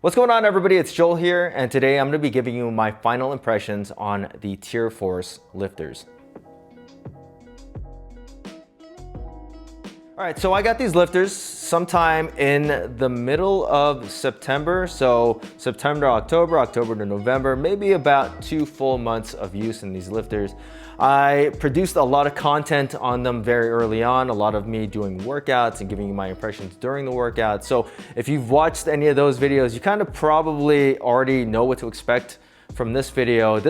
What's going on, everybody? It's Joel here, and today I'm going to be giving you my final impressions on the TYRForce lifters. All right, so I got these lifters sometime in the middle of September. So September, October, October to November, maybe about 2 full months of use in these lifters. I produced a lot of content on them very early on, a lot of me doing workouts and giving you my impressions during the workout. So if you've watched any of those videos, you kind of probably already know what to expect from this video.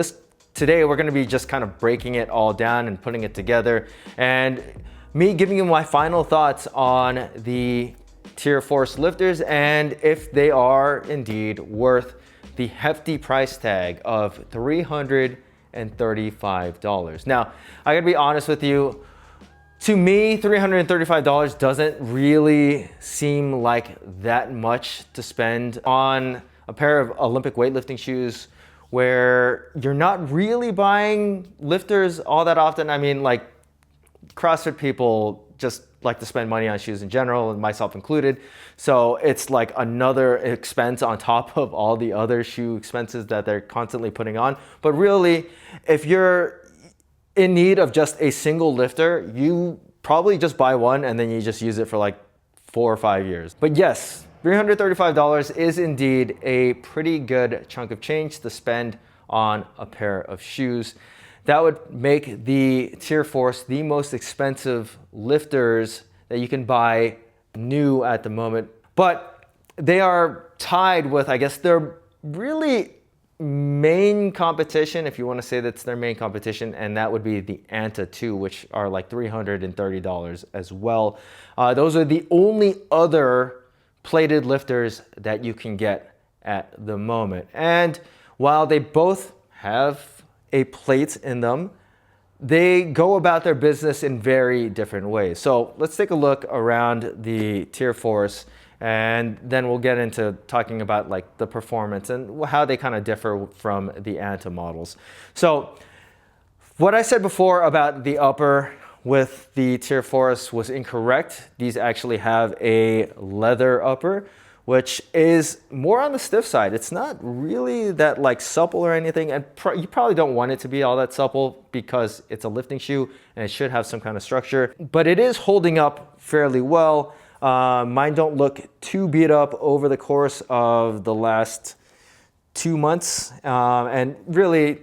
Today we're gonna be just kind of breaking it all down and putting it together, and me giving you my final thoughts on the TYRForce lifters and if they are indeed worth the hefty price tag of $335. Now, I gotta be honest with you, to me, $335 doesn't really seem like that much to spend on a pair of Olympic weightlifting shoes where you're not really buying lifters all that often. I mean, like, CrossFit people just like to spend money on shoes in general, and myself included. So it's like another expense on top of all the other shoe expenses that they're constantly putting on. But really, if you're in need of just a single lifter, you probably just buy one and then you just use it for like 4 or 5 years. But yes, $335 is indeed a pretty good chunk of change to spend on a pair of shoes. That would make the TYRForce the most expensive lifters that you can buy new at the moment. But they are tied with, I guess, their really main competition, if you want to say that's their main competition, and that would be the Anta 2, which are like $330 as well. Those are the only other plated lifters that you can get at the moment. And while they both have a plate in them, they go about their business in very different ways. So let's take a look around the TYRForce, and then we'll get into talking about like the performance and how they kind of differ from the Anta models. So what I said before about the upper with the TYRForce was incorrect. These actually have a leather upper, which is more on the stiff side. It's not really that like supple or anything, and you probably don't want it to be all that supple because it's a lifting shoe and it should have some kind of structure, but it is holding up fairly well. Mine don't look too beat up over the course of the last 2 months, and really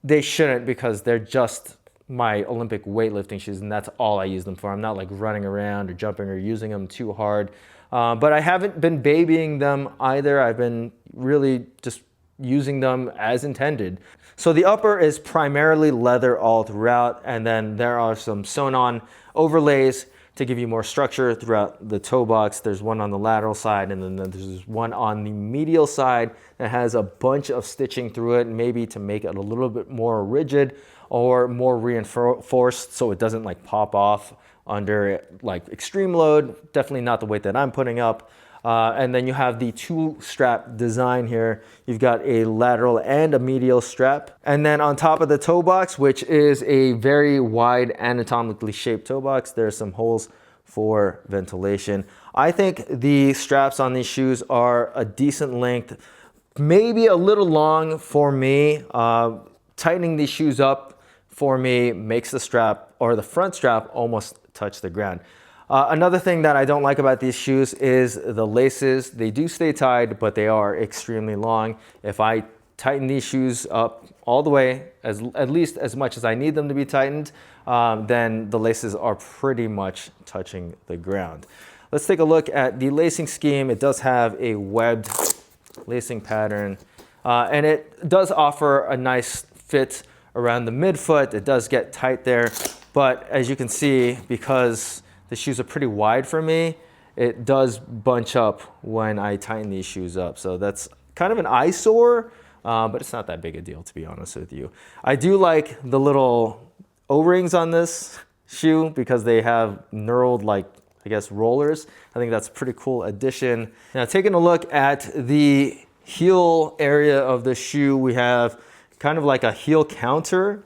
they shouldn't, because they're just my Olympic weightlifting shoes and that's all I use them for. I'm not like running around or jumping or using them too hard. But I haven't been babying them either. I've been really just using them as intended. So the upper is primarily leather all throughout, and then there are some sewn-on overlays to give you more structure throughout the toe box. There's one on the lateral side, and then there's one on the medial side that has a bunch of stitching through it, maybe to make it a little bit more rigid or more reinforced so it doesn't like pop off under like extreme load. Definitely not the weight that I'm putting up. And then you have the 2-strap design here. You've got a lateral and a medial strap. And then on top of the toe box, which is a very wide anatomically shaped toe box, there's some holes for ventilation. I think the straps on these shoes are a decent length, maybe a little long for me. Tightening these shoes up for me makes the strap, or the front strap, almost touch the ground. Another thing that I don't like about these shoes is the laces. They do stay tied, but they are extremely long. If I tighten these shoes up all the way, at least as much as I need them to be tightened, then the laces are pretty much touching the ground. Let's take a look at the lacing scheme. It does have a webbed lacing pattern, and it does offer a nice fit around the midfoot. It does get tight there, but as you can see, because the shoes are pretty wide for me, it does bunch up when I tighten these shoes up. So that's kind of an eyesore, but it's not that big a deal, to be honest with you. I do like the little O-rings on this shoe because they have knurled, like, I guess, rollers. I think that's a pretty cool addition. Now, taking a look at the heel area of the shoe, we have kind of like a heel counter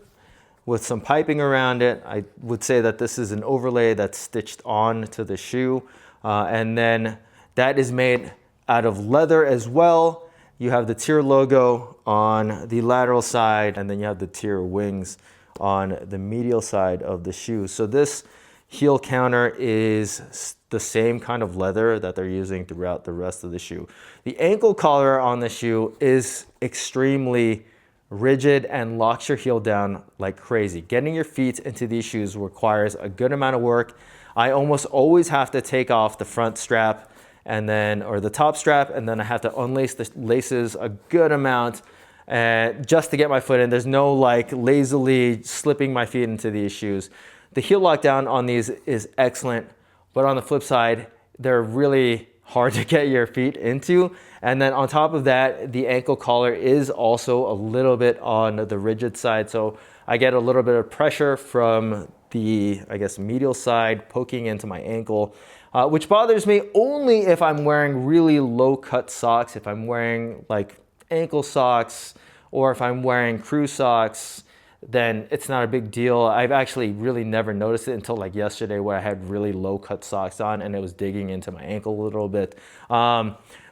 with some piping around it. I would say that this is an overlay that's stitched on to the shoe. And then that is made out of leather as well. you have the TYR logo on the lateral side, and then you have the TYR wings on the medial side of the shoe. So this heel counter is the same kind of leather that they're using throughout the rest of the shoe. The ankle collar on the shoe is extremely rigid and locks your heel down like crazy. Getting your feet into these shoes requires a good amount of work. I almost always have to take off the front strap and then, or the top strap, and then I have to unlace the laces a good amount just to get my foot in. There's no like lazily slipping my feet into these shoes. The heel lockdown on these is excellent, but on the flip side, they're really hard to get your feet into. And then on top of that, the ankle collar is also a little bit on the rigid side. So I get a little bit of pressure from the, I guess, medial side poking into my ankle, which bothers me only if I'm wearing really low cut socks, if I'm wearing like ankle socks, or if I'm wearing crew socks, then it's not a big deal. I've actually really never noticed it until like yesterday, where I had really low cut socks on and it was digging into my ankle a little bit.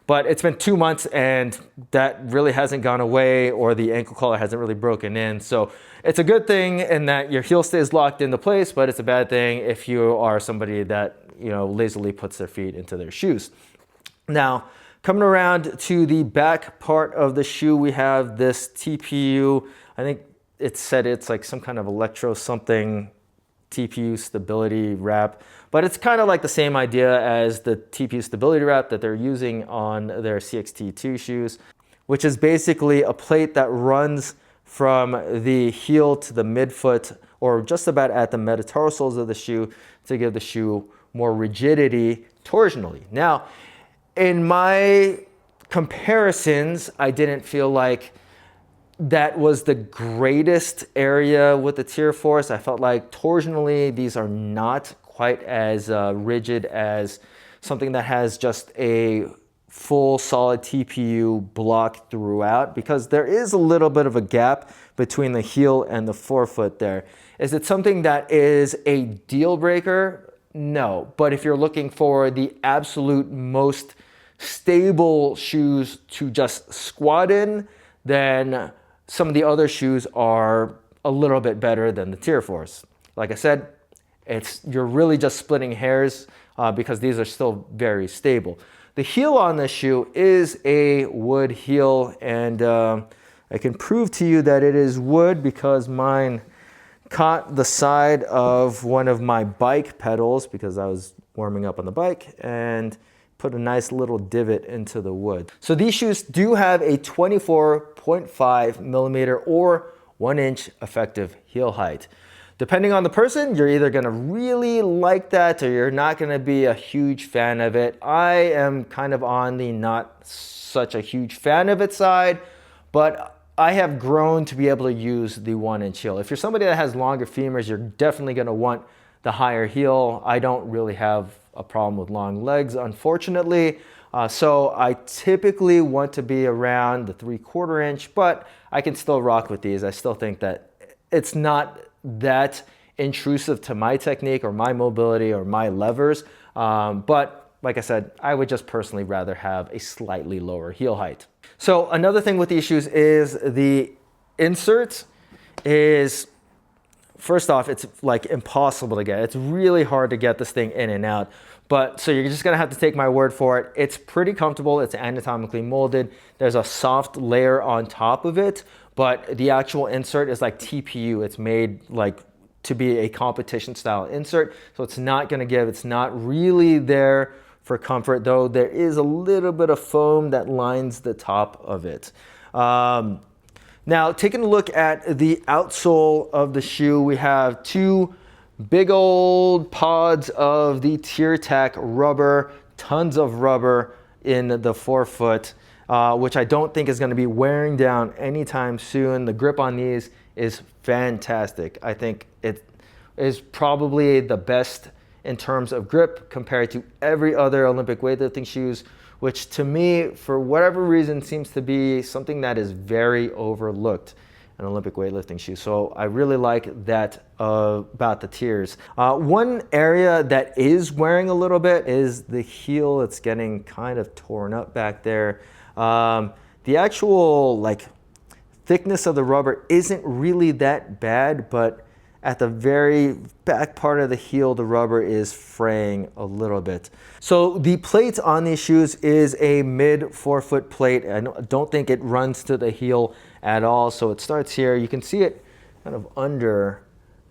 But it's been 2 months and that really hasn't gone away, or the ankle collar hasn't really broken in. So it's a good thing in that your heel stays locked into place, but it's a bad thing if you are somebody that, you know, lazily puts their feet into their shoes. Now, coming around to the back part of the shoe, we have this TPU. I think it said it's like some kind of electro something TPU stability wrap, but it's kind of like the same idea as the TPU stability wrap that they're using on their CXT2 shoes, which is basically a plate that runs from the heel to the midfoot, or just about at the metatarsals of the shoe, to give the shoe more rigidity torsionally. Now, in my comparisons, I didn't feel like that was the greatest area with the TYRForce. I felt like torsionally, these are not quite as rigid as something that has just a full solid TPU block throughout, because there is a little bit of a gap between the heel and the forefoot there. Is it something that is a deal breaker? No, but if you're looking for the absolute most stable shoes to just squat in, then some of the other shoes are a little bit better than the TYRForce. Like I said, you're really just splitting hairs because these are still very stable. The heel on this shoe is a wood heel, and I can prove to you that it is wood because mine caught the side of one of my bike pedals because I was warming up on the bike and put a nice little divot into the wood. So these shoes do have a 24.5 millimeter or 1 inch effective heel height. Depending on the person, you're either gonna really like that or you're not gonna be a huge fan of it. I am kind of on the not such a huge fan of it side, but I have grown to be able to use the 1 inch heel. If you're somebody that has longer femurs, you're definitely gonna want the higher heel. I don't really have a problem with long legs, unfortunately. So I typically want to be around the 3/4 inch, but I can still rock with these. I still think that it's not that intrusive to my technique or my mobility or my levers. But like I said, I would just personally rather have a slightly lower heel height. So another thing with these shoes is the insert is, first off, it's like impossible to get. It's really hard to get this thing in and out. But so you're just gonna have to take my word for it. It's pretty comfortable. It's anatomically molded. There's a soft layer on top of it, but the actual insert is like TPU. It's made like to be a competition style insert. So it's not gonna give, it's not really there for comfort, though there is a little bit of foam that lines the top of it. Now, taking a look at the outsole of the shoe, we have two big old pods of the TYRTAC rubber, tons of rubber in the forefoot, which I don't think is going to be wearing down anytime soon. The grip on these is fantastic. I think it is probably the best in terms of grip compared to every other Olympic weightlifting shoes, which to me, for whatever reason, seems to be something that is very overlooked in Olympic weightlifting shoes. So I really like that about the TYRs. One area that is wearing a little bit is the heel. It's getting kind of torn up back there. The actual like thickness of the rubber isn't really that bad, but at the very back part of the heel, the rubber is fraying a little bit. So the plate on these shoes is a mid forefoot plate. I don't think it runs to the heel at all. So it starts here. You can see it kind of under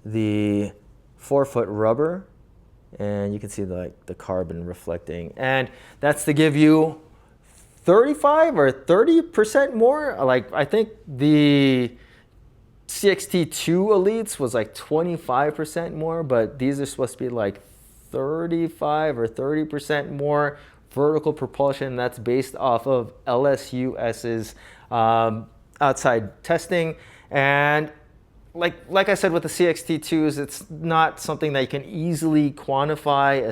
the forefoot rubber, and you can see the carbon reflecting. And that's to give you 35 or 30% more. Like, I think the CXT2 Elites was like 25% more, but these are supposed to be like 35 or 30% more vertical propulsion. That's based off of LSUS's outside testing. And like I said with the CXT2s, it's not something that you can easily quantify,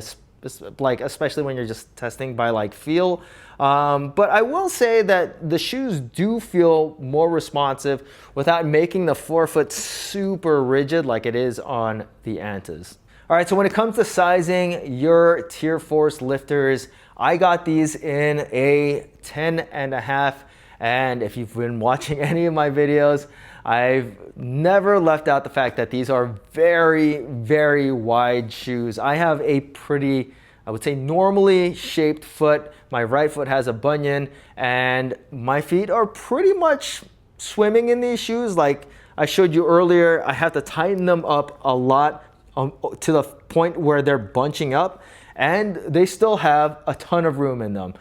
especially when you're just testing by like feel. But I will say that the shoes do feel more responsive without making the forefoot super rigid like it is on the Antas. All right, so when it comes to sizing your TYRForce lifters, I got these in a 10.5. And if you've been watching any of my videos, I've never left out the fact that these are very, very wide shoes. I have a pretty, I would say, normally shaped foot. My right foot has a bunion, and my feet are pretty much swimming in these shoes. Like I showed you earlier, I have to tighten them up a lot to the point where they're bunching up, and they still have a ton of room in them.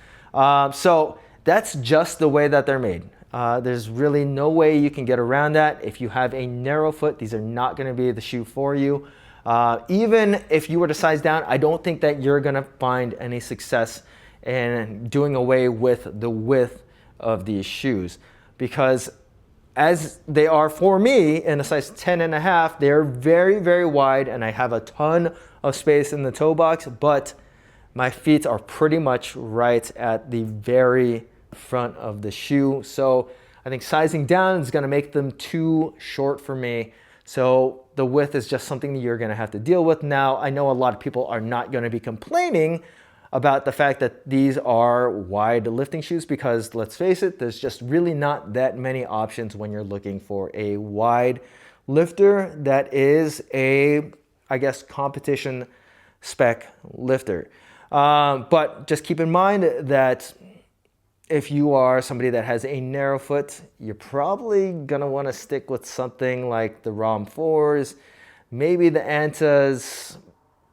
So that's just the way that they're made. There's really no way you can get around that. If you have a narrow foot, these are not going to be the shoe for you. Even if you were to size down, I don't think that you're going to find any success in doing away with the width of these shoes, because as they are for me in a size 10.5, they're very, very wide, and I have a ton of space in the toe box, but my feet are pretty much right at the very front of the shoe. So I think sizing down is going to make them too short for me. So the width is just something that you're going to have to deal with. Now, I know a lot of people are not going to be complaining about the fact that these are wide lifting shoes, because let's face it, there's just really not that many options when you're looking for a wide lifter that is a, I guess, competition spec lifter. But just keep in mind that if you are somebody that has a narrow foot, you're probably gonna wanna stick with something like the ROM 4s, maybe the Antas,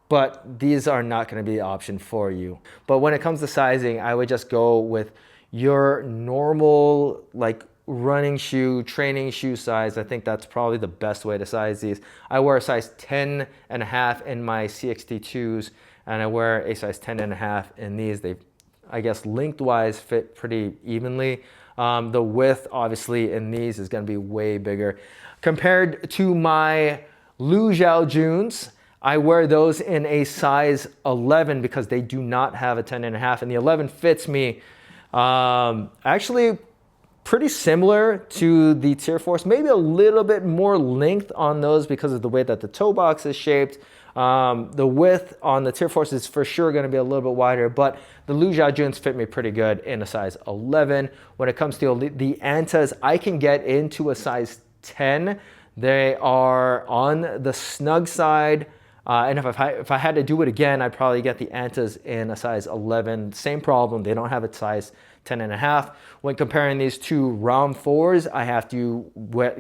but these are not gonna be the option for you. But when it comes to sizing, I would just go with your normal like running shoe, training shoe size. I think that's probably the best way to size these. I wear a size 10.5 in my CXT2s, and I wear a size 10.5 in these. They, I guess, lengthwise fit pretty evenly. The width, obviously, in these is going to be way bigger. Compared to my Lu Zhao Juns, I wear those in a size 11 because they do not have a 10.5, and the 11 fits me actually pretty similar to the TYRForce, maybe a little bit more length on those because of the way that the toe box is shaped. The width on the TYRForce is for sure going to be a little bit wider, but the Lu Zhao Juns fit me pretty good in a size 11. When it comes to the Antas, I can get into a size 10. They are on the snug side, and if I had to do it again, I'd probably get the Antas in a size 11. Same problem, they don't have a size 10.5. When comparing these two ROM 4s, I have to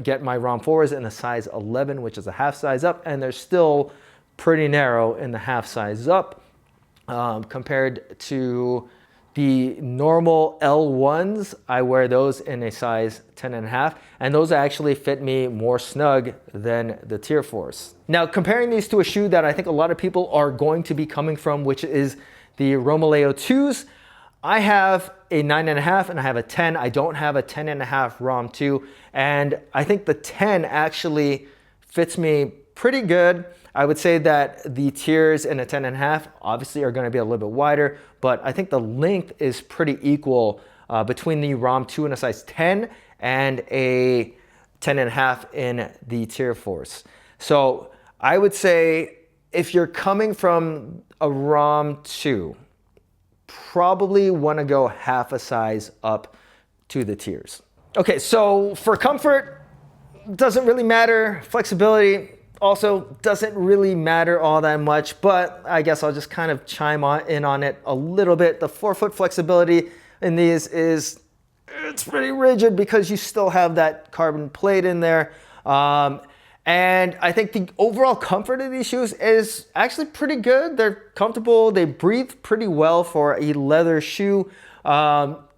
get my ROM 4s in a size 11, which is a half size up, and they're still pretty narrow in the half size up compared to the normal L1s. I wear those in a size 10.5, and those actually fit me more snug than the TYRForce. Now, comparing these to a shoe that I think a lot of people are going to be coming from, which is the Romaleo 2s, I have a 9.5 and I have a 10. I don't have a 10.5 ROM 2, and I think the 10 actually fits me pretty good. I would say that the tiers in a 10.5 obviously are going to be a little bit wider, but I think the length is pretty equal between the ROM 2 in a size 10 and a 10.5 in the TYRForce. So I would say if you're coming from a ROM 2, probably want to go half a size up to the TYRs. Okay, so for comfort, doesn't really matter. Flexibility also doesn't really matter all that much, but I guess I'll just kind of chime in on it a little bit. The forefoot flexibility in these it's pretty rigid because you still have that carbon plate in there. And I think the overall comfort of these shoes is actually pretty good. They're comfortable. They breathe pretty well for a leather shoe.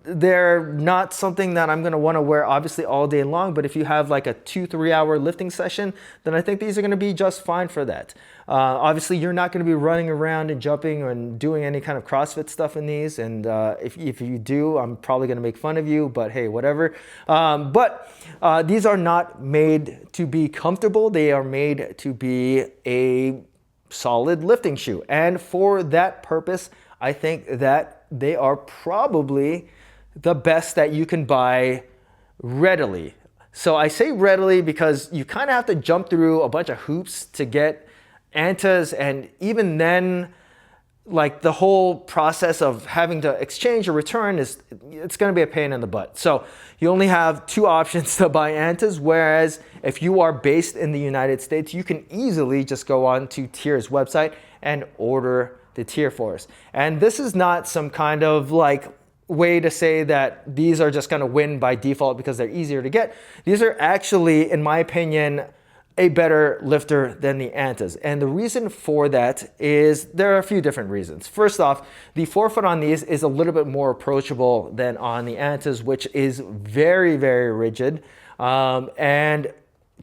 They're not something that I'm gonna wanna wear obviously all day long, but if you have like a 2-3 hour lifting session, then I think these are gonna be just fine for that. Obviously you're not gonna be running around and jumping and doing any kind of CrossFit stuff in these. And if you do, I'm probably gonna make fun of you, but hey, whatever. But these are not made to be comfortable. They are made to be a solid lifting shoe. And for that purpose, I think that they are probably the best that you can buy readily. So I say readily because you kind of have to jump through a bunch of hoops to get Antas, and even then, like the whole process of having to exchange or return it's going to be a pain in the butt. So you only have 2 options to buy Antas, whereas if you are based in the United States, you can easily just go on to TYR's website and order the TYRForce. And this is not some kind of like way to say that these are just going to win by default because they're easier to get. These are actually, in my opinion, a better lifter than the Antas. And the reason for that is there are a few different reasons. First off, the forefoot on these is a little bit more approachable than on the Antas, which is very, very rigid. And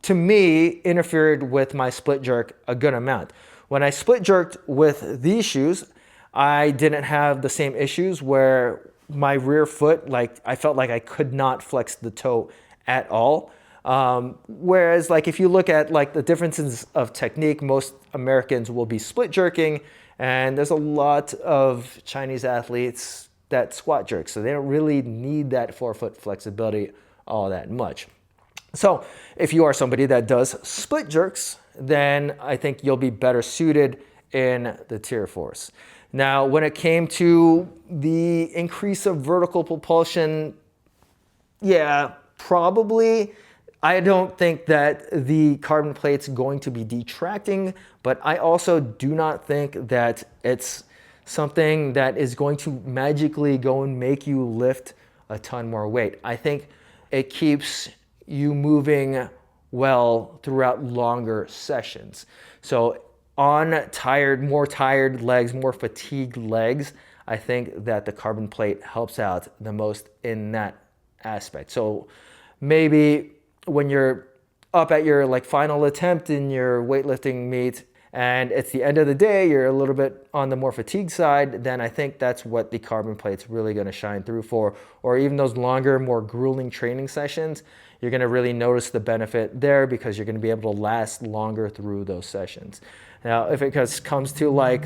to me, interfered with my split jerk a good amount. When I split jerked with these shoes, I didn't have the same issues where my rear foot, like I felt like I could not flex the toe at all. Whereas like if you look at like the differences of technique, most Americans will be split jerking, and there's a lot of Chinese athletes that squat jerk, so they don't really need that forefoot flexibility all that much. So if you are somebody that does split jerks, then I think you'll be better suited in the TYRForce. Now, when it came to the increase of vertical propulsion, yeah, probably. I don't think that the carbon plate's going to be detracting, but I also do not think that it's something that is going to magically go and make you lift a ton more weight. I think it keeps you moving well throughout longer sessions. So on more tired legs, more fatigued legs, I think that the carbon plate helps out the most in that aspect. So maybe when you're up at your like final attempt in your weightlifting meet and it's the end of the day, you're a little bit on the more fatigued side, then I think that's what the carbon plate's really going to shine through for. Or even those longer, more grueling training sessions, you're going to really notice the benefit there because you're going to be able to last longer through those sessions. Now, if it comes to like,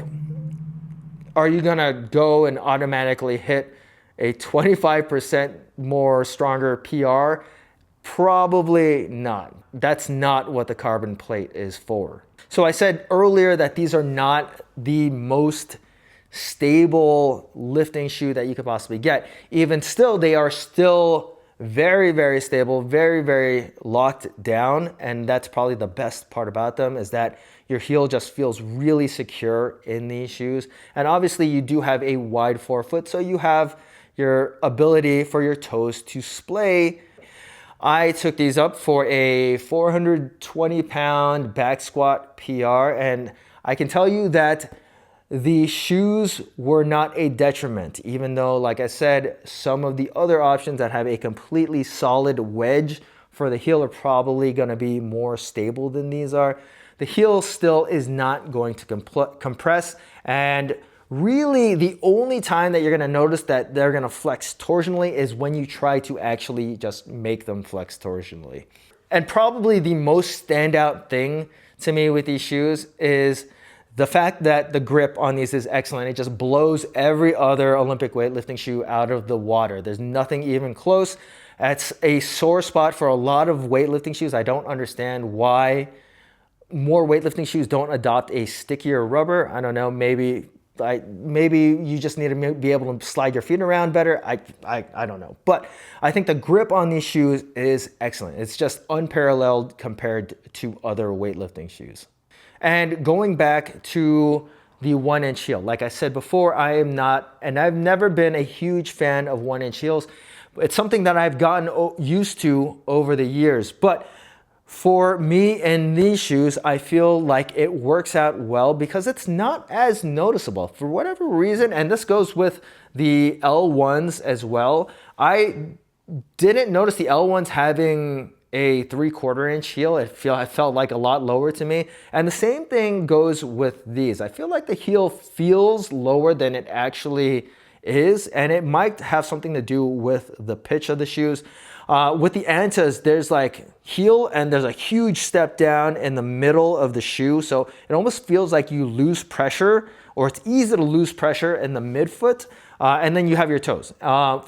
are you going to go and automatically hit a 25% more stronger PR? Probably not. That's not what the carbon plate is for. So I said earlier that these are not the most stable lifting shoe that you could possibly get. Even still, they are still very, very stable, very, very locked down. And that's probably the best part about them, is that your heel just feels really secure in these shoes. And obviously you do have a wide forefoot, so you have your ability for your toes to splay. I took these up for a 420 pound back squat PR, and I can tell you that the shoes were not a detriment, even though, like I said, some of the other options that have a completely solid wedge for the heel are probably going to be more stable than these are. The heel still is not going to compress, and really the only time that you're going to notice that they're going to flex torsionally is when you try to actually just make them flex torsionally. And probably the most standout thing to me with these shoes is the fact that the grip on these is excellent. It just blows every other Olympic weightlifting shoe out of the water. There's nothing even close. That's a sore spot for a lot of weightlifting shoes. I don't understand why more weightlifting shoes don't adopt a stickier rubber. I don't know, maybe Maybe you just need to be able to slide your feet around better. I don't know. But I think the grip on these shoes is excellent. It's just unparalleled compared to other weightlifting shoes. And going back to the 1-inch heel, like I said before, I am not, and I've never been a huge fan of 1-inch heels. It's something that I've gotten used to over the years. But for me and these shoes, I feel like it works out well because it's not as noticeable for whatever reason. And this goes with the L1s as well. I didn't notice the L1s having a 3/4 inch heel. It felt like a lot lower to me. And the same thing goes with these. I feel like the heel feels lower than it actually is, and it might have something to do with the pitch of the shoes. With the Antas, there's like heel and there's a huge step down in the middle of the shoe. So it almost feels like you lose pressure, or it's easy to lose pressure in the midfoot. And then you have your toes.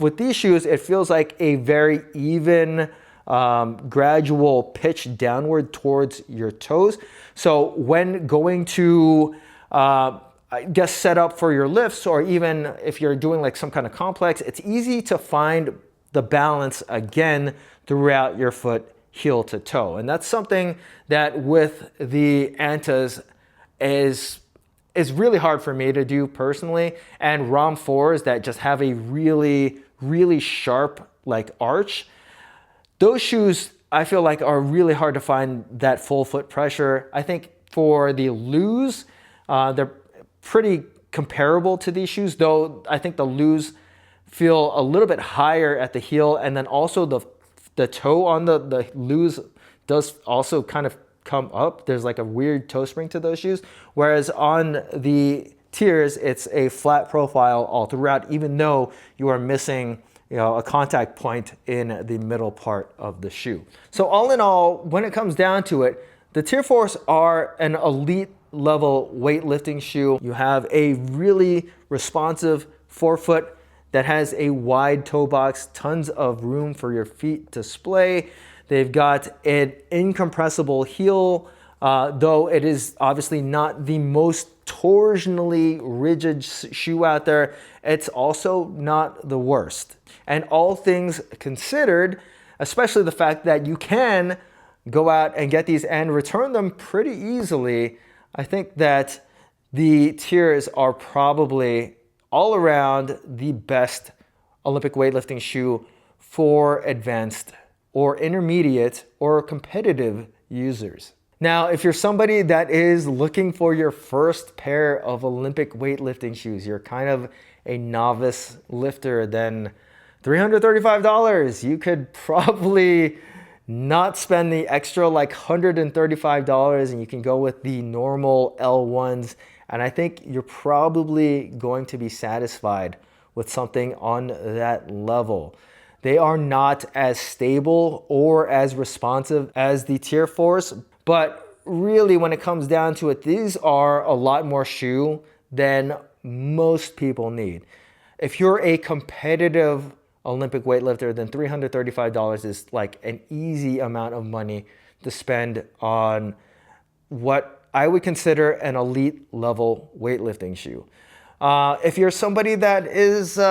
With these shoes, it feels like a very even, gradual pitch downward towards your toes. So when going to, I guess, set up for your lifts, or even if you're doing like some kind of complex, it's easy to find the balance again throughout your foot, heel to toe. And that's something that with the Antas is really hard for me to do personally. And ROM 4s that just have a really sharp like arch, those shoes I feel like are really hard to find that full foot pressure. I think for the Lus, they're pretty comparable to these shoes, though I think the Lus feel a little bit higher at the heel, and then also the toe on the Lus does also kind of come up. There's like a weird toe spring to those shoes, whereas on the TYRs, it's a flat profile all throughout, even though you are missing, you know, a contact point in the middle part of the shoe. So all in all, when it comes down to it, the TYRForce are an elite level weightlifting shoe. You have a really responsive forefoot that has a wide toe box, tons of room for your feet to splay. They've got an incompressible heel, though it is obviously not the most torsionally rigid shoe out there. It's also not the worst. And all things considered, especially the fact that you can go out and get these and return them pretty easily, I think that the TYRs are probably all around the best Olympic weightlifting shoe for advanced or intermediate or competitive users. Now, if you're somebody that is looking for your first pair of Olympic weightlifting shoes, you're kind of a novice lifter, then $335, you could probably not spend the extra like $135, and you can go with the normal L1s. And I think you're probably going to be satisfied with something on that level. They are not as stable or as responsive as the TYRForce, but really when it comes down to it, these are a lot more shoe than most people need. If you're a competitive Olympic weightlifter, then $335 is like an easy amount of money to spend on what I would consider an elite level weightlifting shoe. If you're somebody that is, you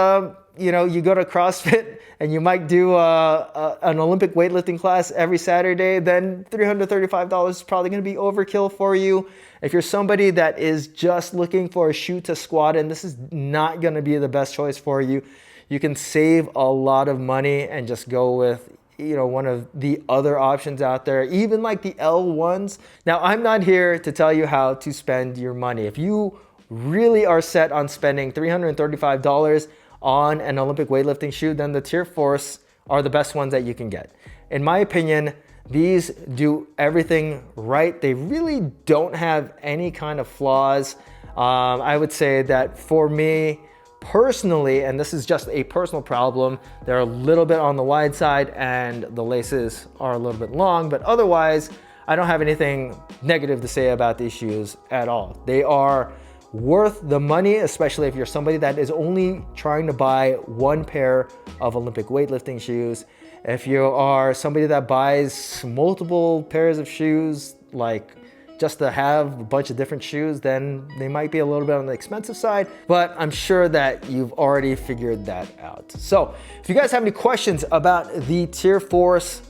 go to CrossFit and you might do an Olympic weightlifting class every Saturday, then $335 is probably going to be overkill for you. If you're somebody that is just looking for a shoe to squat in, this is not going to be the best choice for you. You can save a lot of money and just go with one of the other options out there, even like the L1s. Now, I'm not here to tell you how to spend your money. If you really are set on spending $335 on an Olympic weightlifting shoe, then the TYRForce are the best ones that you can get. In my opinion, these do everything right. They really don't have any kind of flaws. I would say that for me, personally, and this is just a personal problem, they're a little bit on the wide side and the laces are a little bit long, but otherwise, I don't have anything negative to say about these shoes at all. They are worth the money, especially if you're somebody that is only trying to buy one pair of Olympic weightlifting shoes. If you are somebody that buys multiple pairs of shoes, like just to have a bunch of different shoes, then they might be a little bit on the expensive side, but I'm sure that you've already figured that out. So if you guys have any questions about the TYRForce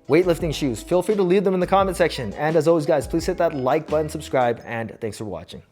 weightlifting shoes, feel free to leave them in the comment section. And as always, guys, please hit that like button, subscribe, and thanks for watching.